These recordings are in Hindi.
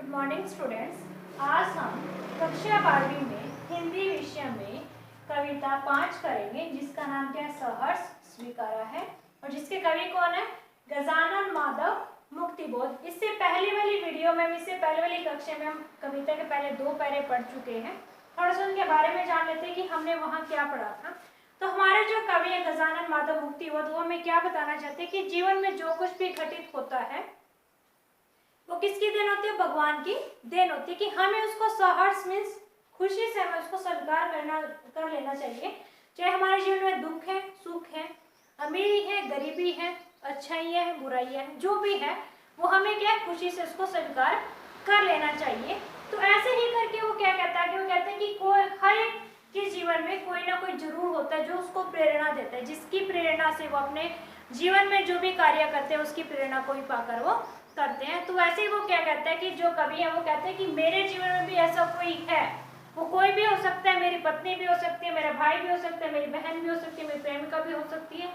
Good morning students. आज हम कक्षा 12वीं में हिंदी विषय में कविता 5 करेंगे जिसका नाम क्या है, सहर्ष स्वीकारा है और जिसके कवि कौन है, गजानन माधव मुक्तिबोध। इससे पहले वाली वीडियो में, इससे पहले वाली कक्षा में हम कविता के पहले 2 पैरे पढ़ चुके हैं। थोड़ा सा उनके बारे में जान लेते हैं कि हमने वहाँ क्या पढ़ा था। तो हमारे जो कवि है गजानन माधव मुक्तिबोध, वो हमें क्या बताना चाहते हैं कि जीवन में जो कुछ भी घटित होता है वो किसकी देन होती है, भगवान की देन होती है। कि हमें उसको सहर्ष मीन्स खुशी से हमें उसको स्वीकार कर लेना चाहिए। चाहे हमारे जीवन में दुख है, सुख है, अमीरी है, गरीबी है, अच्छाइयाँ है, बुराइयाँ है, जो भी है वो हमें क्या खुशी से उसको स्वीकार कर लेना चाहिए। तो ऐसे ही करके वो क्या कहता है कि वो कहते हैं कि कोई हर एक के जीवन में कोई ना कोई जरूर होता है जो उसको प्रेरणा देता है, जिसकी प्रेरणा से वो अपने जीवन में जो भी कार्य करते हैं उसकी प्रेरणा को ही पाकर वो करते हैं। तो वैसे ही वो क्या कहता है कि जो कवि है वो कहते हैं कि मेरे जीवन में भी ऐसा कोई है, वो कोई भी हो सकता है, मेरी पत्नी भी हो सकती है, मेरा भाई भी हो सकता है, मेरी बहन भी हो सकती है, मेरी प्रेमिका भी हो सकती है।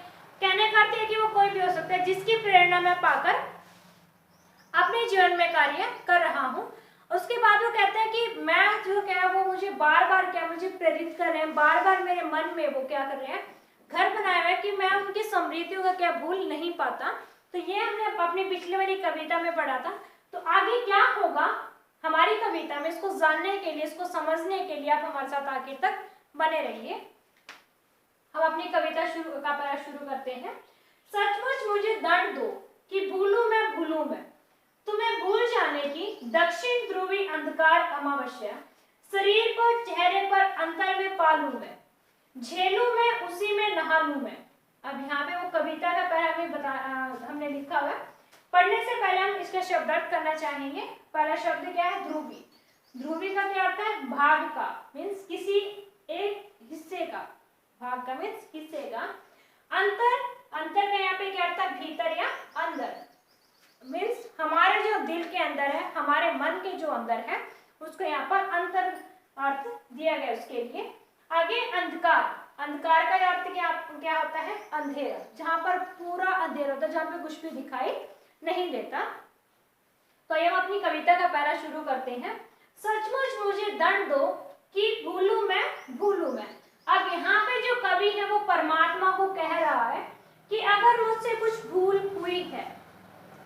कहने का अर्थ है कि वो कोई भी हो सकता है जिसकी प्रेरणा मैं पाकर अपने जीवन में कार्य कर रहा हूँ। उसके बाद वो कहते हैं कि मैं जो क्या है वो मुझे बार बार क्या मुझे प्रेरित कर रहे हैं, बार बार मेरे मन में वो क्या कर रहे हैं, घर बनाया हुआ है कि मैं उनकी समृद्धियों का क्या भूल नहीं पाता। तो ये हमने अपनी पिछले वाली कविता में पढ़ा था। तो आगे क्या होगा हमारी कविता में, इसको जानने के लिए, इसको समझने के लिए आप हमारे साथ आखिर तक बने रहिए। हम अपनी कविता शुरू करते हैं। सचमुच मुझे दंड दो कि भूलूं मैं तुम्हें भूल जाने की दक्षिण ध्रुवी अंधकार अमावस्या, शरीर पर चेहरे पर अंतर में पालूं मैं, झेलूं मैं उसी में नहा लूं मैं। अब यहाँ पे वो कविता का पहले हमने लिखा हुआ है। पढ़ने से पहले हम इसका शब्दार्थ करना चाहेंगे। पहला शब्द क्या है, ध्रुवी। ध्रुवी का क्या अर्थ है, भाग का, मीन्स किसी एक हिस्से का, भाग का मीन्स हिस्से का। अंतर, अंतर का यहाँ पे क्या अर्थ है, भीतर या अंदर, मीन्स हमारे जो दिल के अंदर है, हमारे मन के जो अंदर है उसको यहाँ पर अंतर अर्थ दिया गया उसके लिए। आगे अंधकार, अंधकार का अर्थ क्या होता है, अंधेरा, जहां पर पूरा अंधेरा होता है, जहां पे कुछ भी दिखाई नहीं देता। तो ये हम अपनी कविता का पहला शुरू करते हैं। सचमुच मुझे दंड दो कि भूलूं मैं। अब यहाँ पे जो कवि है वो परमात्मा को कह रहा है कि अगर मुझसे कुछ भूल हुई है,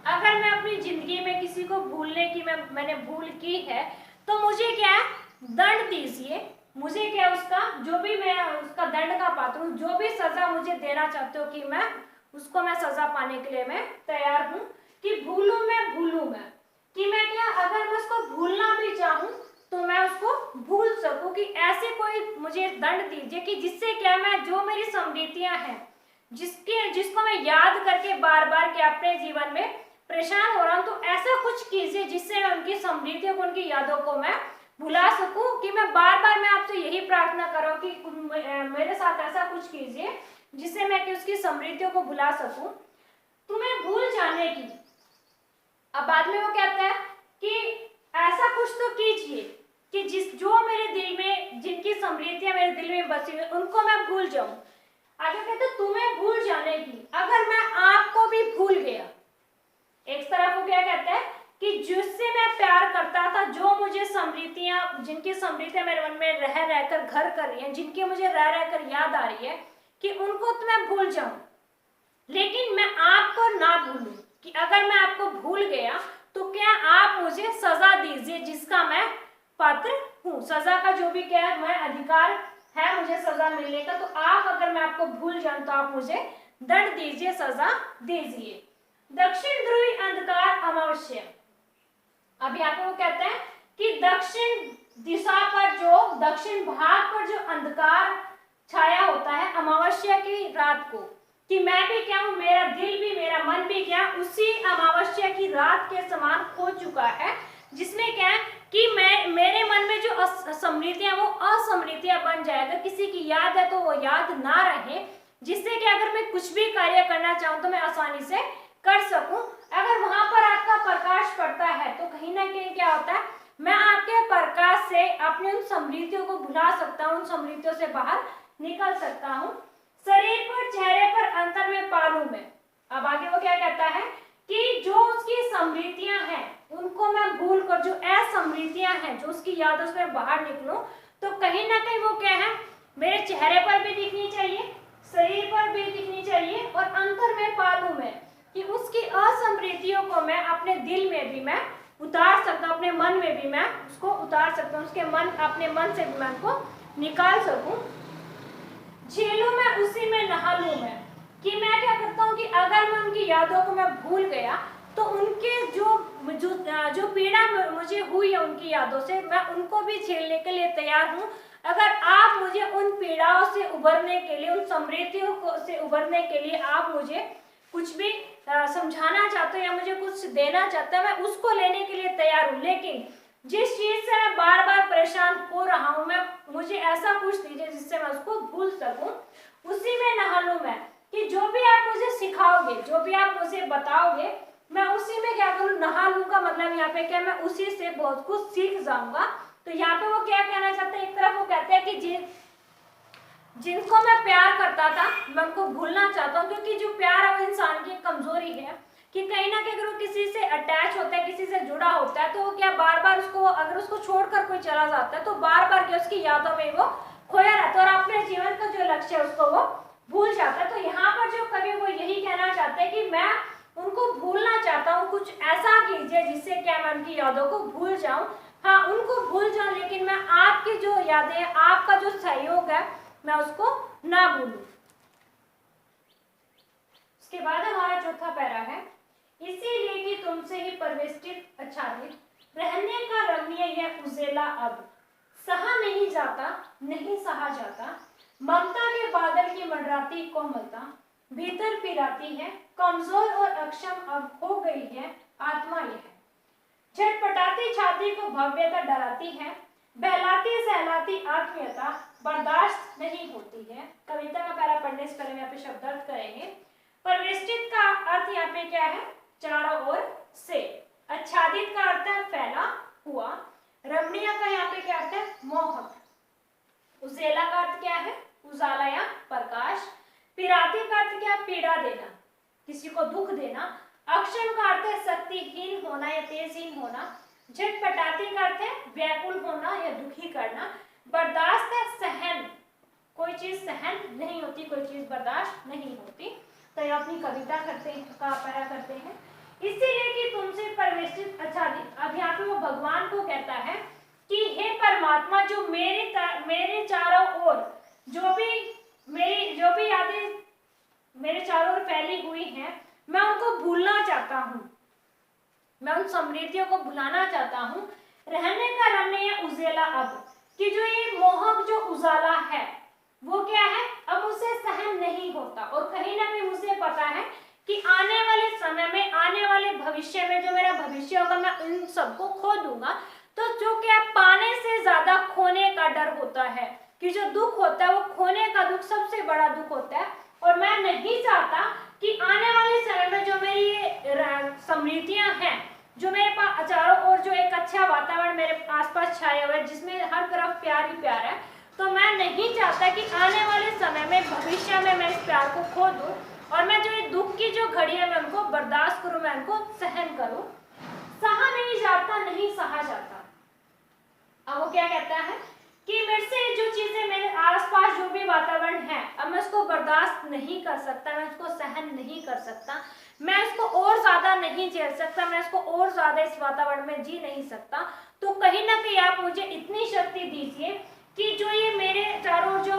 अगर मैं अपनी जिंदगी में किसी को भूलने की मैंने भूल की है, तो मुझे क्या दंड दीजिए, मुझे क्या उसका जो भी मैं उसका दंड का पात्र हूँ, जो भी सजा मुझे देना चाहते हो कि मैं उसको मैं सजा पाने के लिए मैं तैयार हूँ। कि भूलूं मैं, कि मैं क्या अगर मैं उसको भूलना भी चाहूँ तो मैं उसको भूल सकूं। कि ऐसे कोई मुझे दंड दीजिए कि जिससे क्या मैं जो मेरी समृद्धियां हैं, जिसको मैं याद करके बार बार क्या अपने जीवन में परेशान हो रहा हूँ, तो ऐसा कुछ कीजिए जिससे मैं उनकी समृद्धियों को, उनकी यादों को मैं भुला सकूं। कि मैं बार बार मैं आपसे यही प्रार्थना कर रहा हूँ कि मेरे साथ ऐसा कुछ कीजिए जिससे मैं कि उसकी समृद्धियों को भुला सकूं, तुम्हें भूल जाने की। अब बाद में वो कहता है कि ऐसा कुछ तो कीजिए कि जो मेरे दिल में, जिनकी समृद्धियां मेरे दिल में बसी हुई उनको मैं भूल जाऊं। आगे कहते तुम्हें भूल जाने की, अगर मैं आपको भी भूल गया। एक तरफ वो क्या कहता है कि जिससे मैं प्यार करता था, जो मुझे समृद्धियां, जिनकी समृद्धियां मेरे मन में रह रहकर घर कर रही हैं, जिनकी मुझे रह रहकर याद आ रही है, कि उनको तो मैं भूल जाऊं, लेकिन मैं आपको ना भूलूं। कि अगर मैं आपको भूल गया तो क्या आप मुझे सजा दीजिए जिसका मैं पात्र हूँ, सजा का जो भी क्या है मैं अधिकार है मुझे सजा मिलने का। तो आप, अगर मैं आपको भूल जाऊं तो आप मुझे दंड दीजिए, सजा दीजिए। दक्षिण ध्रुवी अंधकार अमावस्या। अब यहाँ पे वो कहते हैं कि दक्षिण दिशा पर, जो दक्षिण भाग पर जो अंधकार छाया होता है अमावस्या की रात को, कि मैं भी क्या हूँ, मेरा दिल भी, मेरा मन भी क्या उसी अमावस्या की रात के समान हो चुका है, जिसमें क्या है कि मेरे मन में जो समृद्धियां वो असमृद्धियां बन जाए। अगर किसी की याद है तो वो याद ना रहे, जिससे कि अगर मैं कुछ भी कार्य करना चाहूँ तो मैं आसानी से कर सकूं। अगर वहां पर आपका प्रकाश पड़ता है तो कहीं ना कहीं क्या होता है, मैं आपके प्रकाश से अपनी उन समृद्धियों को भुला सकता हूँ, उन समृद्धियों से बाहर निकल सकता हूँ। शरीर पर चेहरे पर अंतर में पालूं मैं। अब आगे वो क्या कहता है कि जो उसकी समृद्धियां हैं उनको मैं भूल कर, जो स्मृतियां हैं, जो उसकी यादों से बाहर निकलूं, तो कहीं ना कहीं वो क्या है, मेरे चेहरे पर भी दिखनी चाहिए, शरीर पर भी दिखनी चाहिए, और अंतर में पालू में, कि उसकी असमृतियों को मैं अपने दिल में भी मैं उतार सकता हूँ, अपने मन में भी मैं उसको उतार सकता हूँ, उसके मन, अपने मन से भी मैं उनको निकाल सकूं। झेलूं मैं उसी में नहा लूं मैं, कि मैं क्या करता हूँ कि अगर मैं उनकी यादों को मैं भूल गया तो उनके जो पीड़ा मुझे हुई है उनकी यादों से, मैं उनको भी झेलने के लिए तैयार हूँ। अगर आप मुझे उन पीड़ाओं से उभरने के लिए, उन समृद्धियों से उभरने के लिए आप मुझे कुछ भी समझाना चाहते हो या मुझे कुछ देना चाहते हो, मैं उसको लेने के लिए तैयार हूँ। लेकिन जिस चीज से मैं बार बार परेशान हो रहा हूँ, मैं मुझे ऐसा कुछ दीजिए जिससे मैं उसको भूल सकूं, उसी में नहा लूं मैं, कि जो भी आप मुझे सिखाओगे, जो भी आप मुझे बताओगे, मैं उसी में क्या करूँ, नहा लूं का मतलब यहाँ पे क्या, मैं उसी से बहुत कुछ सीख जाऊंगा। तो यहाँ पे वो क्या कहना चाहते हैं, एक तरफ वो कहते हैं कि जिनको मैं प्यार करता था मैं उनको भूलना चाहता हूँ, क्योंकि जो प्यार है वो इंसान की कमजोरी है, कि कहीं ना कहीं अगर वो किसी से अटैच होता है, किसी से जुड़ा होता है, तो वो क्या बार बार उसको, अगर उसको छोड़कर कोई चला जाता है तो बार बार क्या उसकी यादों में वो खोया रहता है और अपने जीवन का जो लक्ष्य है उसको वो भूल जाता है। तो यहाँ पर जो कवि वो यही कहना चाहते हैं कि मैं उनको भूलना चाहता हूँ, कुछ ऐसा कीजिए जिससे क्या मैं उनकी यादों को भूल जाऊं। हाँ, उनको भूल जाऊं, लेकिन मैं आपकी जो यादें, आपका जो सहयोग है, मैं उसको ना भूलूं। उसके बाद हमारा चौथा पैरा है, इसीलिए कि तुमसे ही परिवेष्टित आच्छादित रहने का रमणीय यह उजेला अब सहा नहीं जाता, नहीं सहा जाता। ममता के बादल की मंडराती कोमलता भीतर पिराती है, कमजोर और अक्षम अब हो गई है आत्मा यह। झटपटाती छाती को भव्यता डराती है, बहलाती सहलाती आत्मीयता बर्दाश्त नहीं होती है। कविता का पैरा पढ़ने से पहले यहाँ पे शब्द अर्थ करेंगे। परिवेष्टित का अर्थ यहाँ पे क्या है, चारों ओर से। आच्छादित का अर्थ है फैला हुआ। रमणीय का यहाँ पे क्या अर्थ है, मोहक। उजेला का अर्थ क्या है, उजाला या प्रकाश। पिराती का अर्थ क्या, पीड़ा देना, किसी को दुख देना। अक्षम का अर्थ है शक्तिहीन होना या तेजहीन होना। झटपटाती का अर्थ है व्याकुल होना या दुखी करना। बर्दाश्त है सहन, कोई चीज सहन नहीं होती, कोई चीज बर्दाश्त नहीं होती। तो ये अपनी कविता करते हैं, का पैरा करते हैं, इसीलिए कि तुमसे परिवेष्टित आच्छादित। अब यहाँ पे वो भगवान को कहता है कि हे परमात्मा, जो मेरे चारों ओर जो भी यादें मेरे चारों ओर फैली हुई हैं, मैं उनको भूलना चाहता हूँ, मैं उन समृद्धियों को भुलाना चाहता हूँ। रहने का रमणीय उजेला अब, कि जो ये मोहक जो उजाला है वो क्या है, अब उसे सहन नहीं होता। और कहीं ना कहीं मुझे पता है कि आने वाले समय में, आने वाले भविष्य में जो मेरा भविष्य होगा, मैं इन सबको खो दूंगा। तो जो क्या, पाने से ज्यादा खोने का डर होता है, कि जो दुख होता है वो खोने का दुख सबसे बड़ा दुख होता है। और मैं नहीं चाहता कि आने वाले समय में जो मेरी ये समृद्धियां हैं, जो मेरे पास चारों ओर जो एक अच्छा वातावरण मेरे आसपास छाया हुआ है, जिसमें हर तरफ प्यार ही प्यार है, तो मैं नहीं चाहता कि आने वाले समय में, भविष्य में मैं इस प्यार को खो दूं और मैं जो ये दुख की जो घड़ी है मैं उनको बर्दाश्त करूं, मैं उनको सहन करूं। सहा नहीं जाता, नहीं सहा जाता। अब वो क्या कहता है कि मेरे से जो चीजें मेरे आसपास जो भी वातावरण है, अब मैं उसको बर्दाश्त नहीं कर सकता, मैं उसको सहन नहीं कर सकता, मैं इसको और ज्यादा नहीं झेल सकता, मैं इसको और ज्यादा इस वातावरण में जी नहीं सकता। तो कहीं ना कहीं आप मुझे इतनी शक्ति दीजिए कि जो ये मेरे चारों जो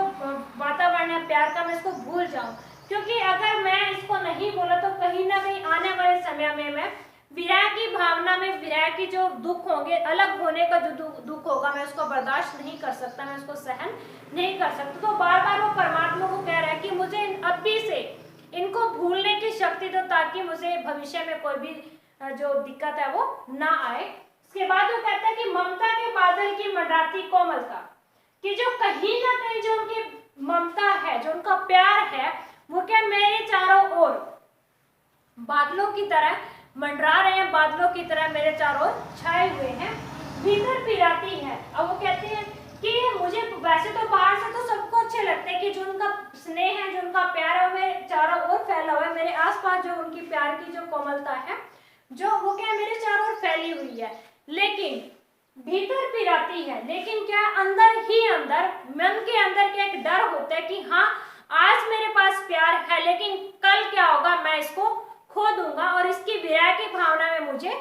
वातावरण है प्यार का, मैं इसको भूल जाऊं। क्योंकि अगर मैं इसको नहीं बोला तो कहीं ना कहीं आने वाले समय में मैं विरह की भावना में, विरह की जो दुख होंगे, अलग होने का जो दुख होगा, मैं उसको बर्दाश्त नहीं कर सकता, मैं उसको सहन नहीं कर सकता। तो बार बार वो परमात्मा को कह रहा है कि मुझे अभी से इनको भूलने की शक्ति दो, ताकि मुझे भविष्य में कोई भी जो दिक्कत है वो ना आए। उसके बाद वो कहता है कि ममता के बादल की मंडराती कोमलता, कि जो कहीं ना कहीं जो उनकी ममता है, जो उनका प्यार है, वो क्या मेरे चारों ओर बादलों की तरह मंडरा रहे हैं, बादलों की तरह मेरे चारों ओर छाए हुए हैं, भीतर पिराती है। अब वो कहते हैं कि मुझे वैसे तो बाहर से तो सबको अच्छे लगते हैं कि जो उनका स्नेह है, जो उनका प्यार है, वो मेरे चारों ओर फैला हुआ है, मेरे आसपास जो उनकी प्यार की जो कोमलता है, जो वो क्या मेरे चारों ओर फैली हुई है। लेकिन भीतर पिराती है, लेकिन क्या अंदर ही अंदर, मन के अंदर क्या एक डर होता है कि हाँ आज मेरे पास प्यार है, लेकिन कल क्या होगा, मैं इसको खो दूंगा और इसकी विरह की भावना में मुझे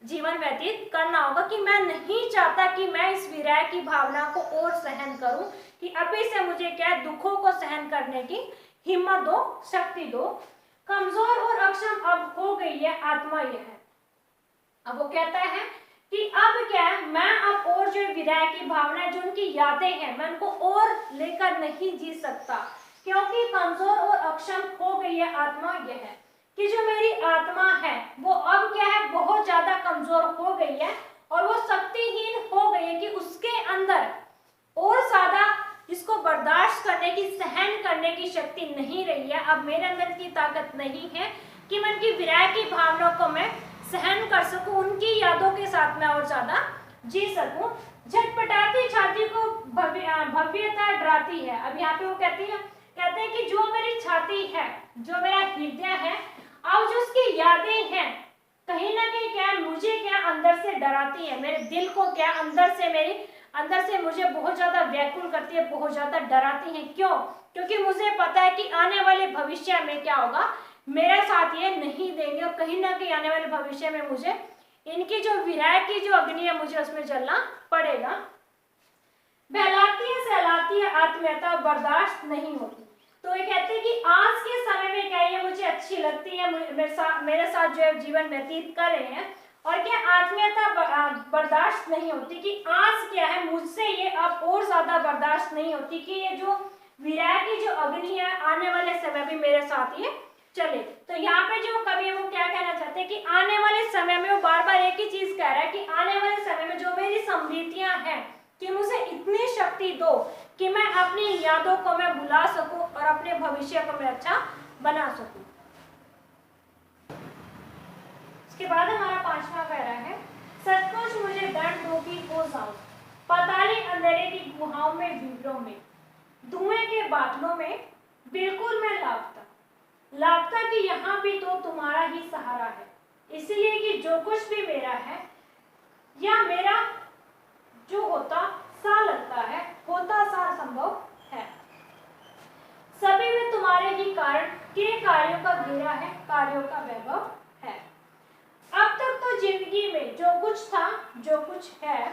जीवन व्यतीत करना होगा, कि मैं नहीं चाहता कि मैं इस विरह की भावना को और सहन करूं, कि अभी से मुझे क्या दुखों को सहन करने की हिम्मत दो, शक्ति दो। कमजोर और अक्षम अब हो गई है आत्मा यह। अब वो कहता है कि अब क्या है, मैं अब और जो विरह की भावना, जो उनकी यादें हैं, मैं उनको और लेकर नहीं जी सकता, क्योंकि कमजोर और अक्षम हो गई है आत्मा यह, कि जो मेरी आत्मा है वो अब क्या है, बहुत ज्यादा कमजोर हो गई है और वो शक्तिहीन हो गई है, कि उसके अंदर और ज्यादा इसको बर्दाश्त करने की, सहन करने की शक्ति नहीं रही है। अब मेरे अंदर की ताकत नहीं है कि मैं उनकी विरह की भावनाओं को मैं सहन कर सकूं, उनकी यादों के साथ मैं और ज्यादा जी सकूं। झटपटाती छाती को भव्यता डराती है। अब यहाँ पे वो कहते हैं कि जो मेरी छाती है, जो मेरा हृदय है, अब जो उसकी यादें हैं, कहीं ना कहीं क्या मुझे क्या अंदर से डराती है, मेरे दिल को क्या अंदर से मुझे बहुत ज्यादा व्याकुल करती है, बहुत ज्यादा डराती है। क्यों? क्योंकि मुझे पता है कि आने वाले भविष्य में क्या होगा, मेरे साथ ये नहीं देंगे और कहीं ना कहीं आने वाले भविष्य में मुझे इनकी जो विरह की जो अग्नि है, मुझे उसमें जलना पड़ेगा। बहलाती है, सहलाती है आत्मीयता, बर्दाश्त नहीं होती। तो ये कहते हैं कि आज के समय में क्या ये मुझे अच्छी लगती है, मेरे साथ जो जीवन व्यतीत कर रहे हैं, और क्या आत्मीयता बर्दाश्त नहीं होती, कि आज क्या है मुझसे ये अब और ज्यादा बर्दाश्त नहीं होती, कि ये जो विरह की जो अग्नि है आने वाले समय भी मेरे साथ ये चले। तो यहाँ पे जो कवि है वो क्या कहना चाहते हैं कि आने वाले समय में, वो बार बार एक ही चीज कह रहा है कि आने वाले समय में जो मेरी समृद्धियां हैं, कि मुझे इतनी शक्ति दो कि मैं अपनी यादों को मैं भुला सकूं और अपने भविष्य को मैं अच्छा बना सकूं। इसके बाद हमारा 5वां पैरा है, सचमुच मुझे दंड दो कि हो जाऊं पाताली अंधेरे की गुहाओं में, विवरों में, धुएं के बादलों में, बिल्कुल मैं लापता कि यहाँ भी तो तुम्हारा ही सहारा है, इसलिए कि जो कुछ भी मेरा है या मेरा जो होता सा लगता है, होता सा संभव है, सभी में तुम्हारे ही कारण के कार्यों का घेरा है, कार्यों का वैभव है। अब तक तो जिंदगी में जो कुछ था, जो कुछ है,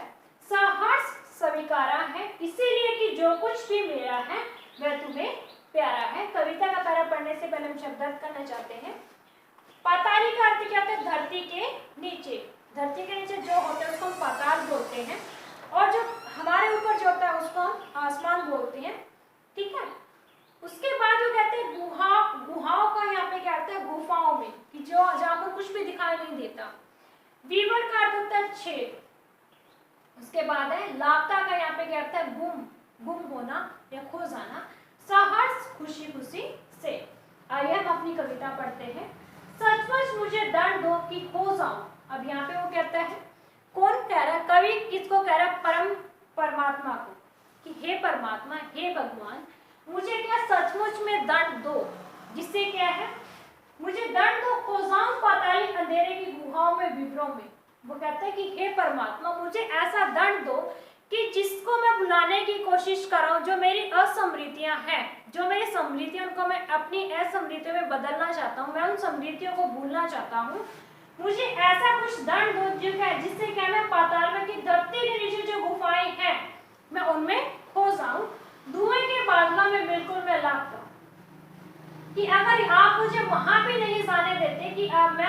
सहर्ष स्वीकारा है, इसीलिए कि जो कुछ भी मेरा है वह तुम्हें प्यारा है। कविता का पैरा पढ़ने से पहले हम शब्दार्थ करना चाहते हैं। पाताली का अर्थ क्या होता है? धरती के नीचे। धरती के नीचे जो होता है उसको हम पाताल बोलते हैं, और जो हमारे ऊपर जो होता है उसको हम आसमान बोलते हैं, ठीक है। उसके बाद वो कहते हैं गुहाओं का यहाँ पे क्या आता है? गुफाओं में, कि जो जहाँ पर कुछ भी दिखाई नहीं देता। वीवर का अर्थ होता है छेद। उसके बाद है लापता का यहाँ पे क्या अर्थ है? गुम होना या खो जाना। सहर्ष खुशी खुशी से। आइए हम अपनी कविता पढ़ते हैं। सचमुच मुझे दंड दो कि हो जाऊं। अब यहाँ पे वो कहता है, कौन कह रहा है? कवि किसको कह रहा है? परमात्मा को, कि हे परमात्मा, हे भगवान, मुझे क्या सचमुच में दंड दो, जिससे क्या है मुझे दंड दो, खो जाऊं पाताली अंधेरे की गुहाओं में, विवरों में। वो कहता है कि हे परमात्मा, मुझे ऐसा दंड दो कि जिसको मैं भुलाने की कोशिश कर रहा हूँ, जो मेरी असमृद्धियां हैं, जो मेरी समृद्धियां, उनको मैं अपनी असमृद्धियों में बदलना चाहता हूँ, मैं उन समृद्धियों को भूलना चाहता हूँ। मुझे ऐसा कुछ दंड दो जिससे क्या मैं पाताल में, की धरती के नीचे जो गुफाएं हैं, मैं उनमें खो जाऊं। धुएं के बादलों में बिल्कुल मैं लापता, कि अगर आप मुझे वहां भी नहीं जाने देते, कि मैं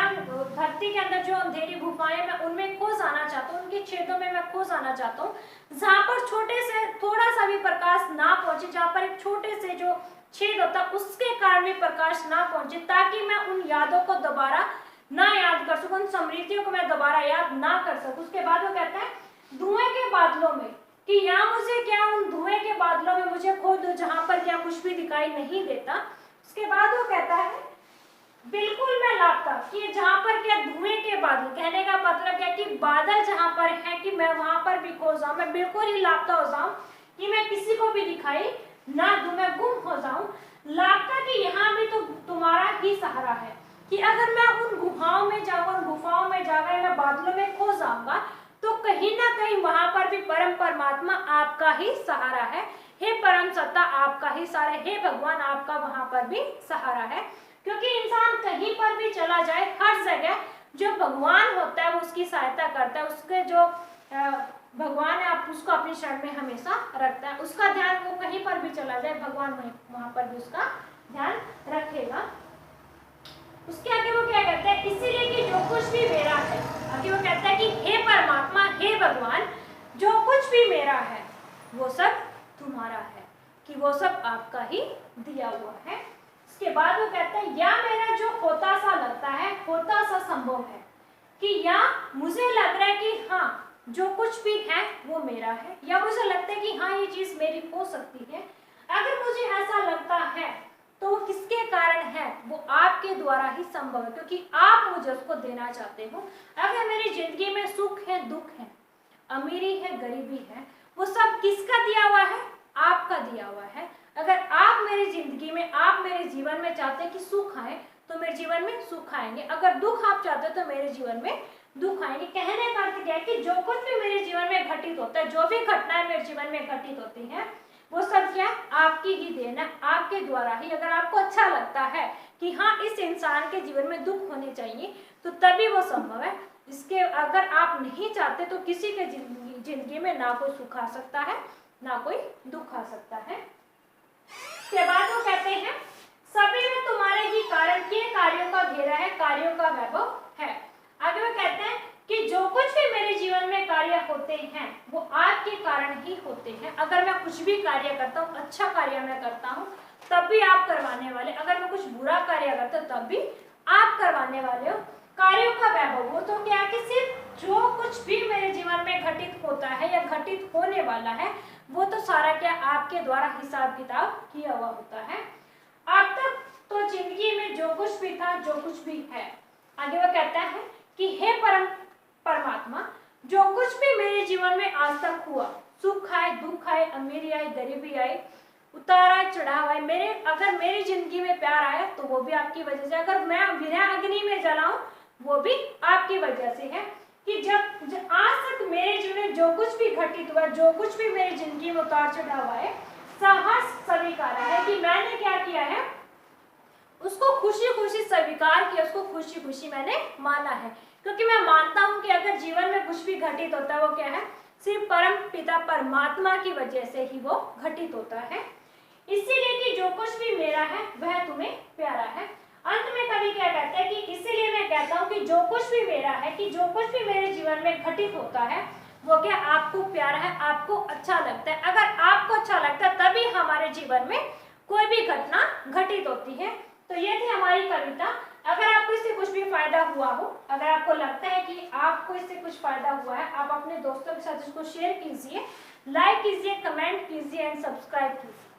धरती के अंदर जो अंधेरी गुफाएं, मैं उनमें खो जाना चाहता हूँ, उनके छेदों में मैं खो जाना चाहता हूँ, जहाँ पर छोटे से थोड़ा सा भी प्रकाश ना पहुंचे, जहाँ पर एक छोटे से जो छेद होता है उसके कारण भी प्रकाश ना पहुंचे, ताकि मैं उन यादों को दोबारा ना याद कर सकूं, उन समृद्धियों को मैं दोबारा याद ना कर सकूं। उसके बाद वो कहता है धुएं के बादलों में, कि यहाँ मुझे क्या उन धुएं के बादलों में मुझे खो दो, जहां पर क्या कुछ भी दिखाई नहीं देता। उसके बाद वो कहता है बिल्कुल मैं लापता, कि जहां पर क्या धुएं के बादल, कहने का मतलब क्या कि बादल जहां पर है, कि मैं वहां पर भी खो जाऊं, मैं बिल्कुल ही लापता हो जाऊं, कि मैं किसी को भी दिखाई ना दूं, मैं गुम हो जाऊं। लापता कि यहाँ भी तो तुम्हारा ही सहारा है, कि अगर मैं उन गुफाओं में जाऊंगा, उन गुफाओं में जाऊंगा, मैं बादलों में खो जाऊंगा, तो कहीं ना कहीं वहां परम परमात्मा आपका ही सहारा है, हे परम सत्ता आपका ही सहारा, हे भगवान आपका वहां पर भी सहारा है। क्योंकि इंसान कहीं पर भी चला जाए, हर जगह जो भगवान होता है वो उसकी सहायता करता है, उसके जो भगवान है आप उसको अपनी शरण में हमेशा रखता है, उसका ध्यान, वो कहीं पर भी चला जाए भगवान वहां पर भी उसका ध्यान रखेगा। उसके आगे वो क्या कहता है, इसीलिए कि जो कुछ भी मेरा है, आगे वो कहता है कि हे परमात्मा, हे भगवान, जो कुछ भी मेरा है वो सब तुम्हारा है, कि वो सब आपका ही दिया हुआ है। इसके बाद वो कहता है या मेरा जो होता सा लगता है, होता सा संभव है, कि या मुझे लग रहा है कि हाँ जो कुछ भी है वो मेरा है, या मुझे लगता है कि हाँ ये चीज मेरी हो सकती है। अगर मुझे ऐसा लगता है तो वो किसके कारण है, वो आपके द्वारा ही संभव है, क्योंकि आप मुझे उसको देना चाहते हो। अगर मेरी जिंदगी में सुख है, दुख है, अमीरी है, गरीबी है, वो सब किसका दिया हुआ है, आपका दिया हुआ है। अगर आप मेरी जिंदगी में, आप मेरे जीवन में चाहते हैं कि सुख आए तो मेरे जीवन में सुख आएंगे, अगर दुख आप चाहते हो तो मेरे जीवन में दुख आएंगे। कहने का अर्थ क्या है कि जो कुछ भी मेरे जीवन में घटित होता है, जो भी घटनाएं मेरे जीवन में घटित होती हैं, वो सब क्या आपकी ही देन है, आपके द्वारा ही। अगर आपको अच्छा लगता है कि हाँ इस इंसान के जीवन में दुख होने चाहिए तो तभी वो संभव है। इसके अगर आप नहीं चाहते तो किसी के जिंदगी में ना कोई सुख आ सकता है, ना कोई दुख आ सकता है। इसके बाद वो कहते हैं सभी में तुम्हारे ही कारण के कार्यों का घेरा है, कार्यों का वैभव है। आगे वो कहते हैं कि जो कुछ भी मेरे जीवन में कार्य होते हैं वो आपके कारण ही होते हैं। अगर मैं कुछ भी कार्य करता हूँ, अच्छा कार्य मैं करता हूँ, तब भी आप करवाने वाले, अगर मैं कुछ बुरा कार्य करता हूँ तब भी आप करवाने वाले हो। कार्यों का वैभव, वो तो क्या है कि सिर्फ जो कुछ भी मेरे जीवन में घटित होता है या घटित होने वाला है वो तो सारा क्या आपके द्वारा हिसाब किताब किया हुआ होता है। अब तक तो जिंदगी में जो कुछ भी था, जो कुछ भी है, आगे वो कहता है कि हे परमात्मा, जो कुछ भी मेरे जीवन में आज तक हुआ, सुख आए, दुख आए, अमीरी आई, गरीबी आई, उतार आए, चढ़ाव आए, अगर मेरी जिंदगी में प्यार आया तो वो भी आपकी वजह से, अगर मैं बिना अग्नि में जलाऊं वो भी आपकी वजह से है। कि जब आज तक मेरे जीवन में जो कुछ भी घटित हुआ, जो कुछ भी मेरी जिंदगी में उतार चढ़ाव आए, सहर्ष स्वीकार है कि मैंने क्या किया है, उसको खुशी खुशी स्वीकार किया, उसको खुशी खुशी मैंने माना है। क्योंकि मैं मानता हूं कि अगर जीवन में कुछ भी घटित होता है वो क्या है, सिर्फ परम पिता परमात्मा की वजह से ही वो घटित होता है। इसीलिए कि जो कुछ भी मेरा है वह तुम्हें प्यारा है। अंत में कवि क्या कहता है कि इसीलिए मैं कहता हूं कि जो कुछ भी मेरा है, कि जो कुछ भी मेरे जीवन में घटित होता है वो क्या आपको प्यारा है, आपको अच्छा लगता है। अगर आपको अच्छा लगता है तभी हमारे जीवन में कोई भी घटना घटित होती है। तो ये थी हमारी कविता। अगर आपको इससे कुछ भी फायदा हुआ हो, अगर आपको लगता है कि आपको इससे कुछ फायदा हुआ है, आप अपने दोस्तों के साथ इसको शेयर कीजिए, लाइक कीजिए, कमेंट कीजिए एंड सब्सक्राइब कीजिए।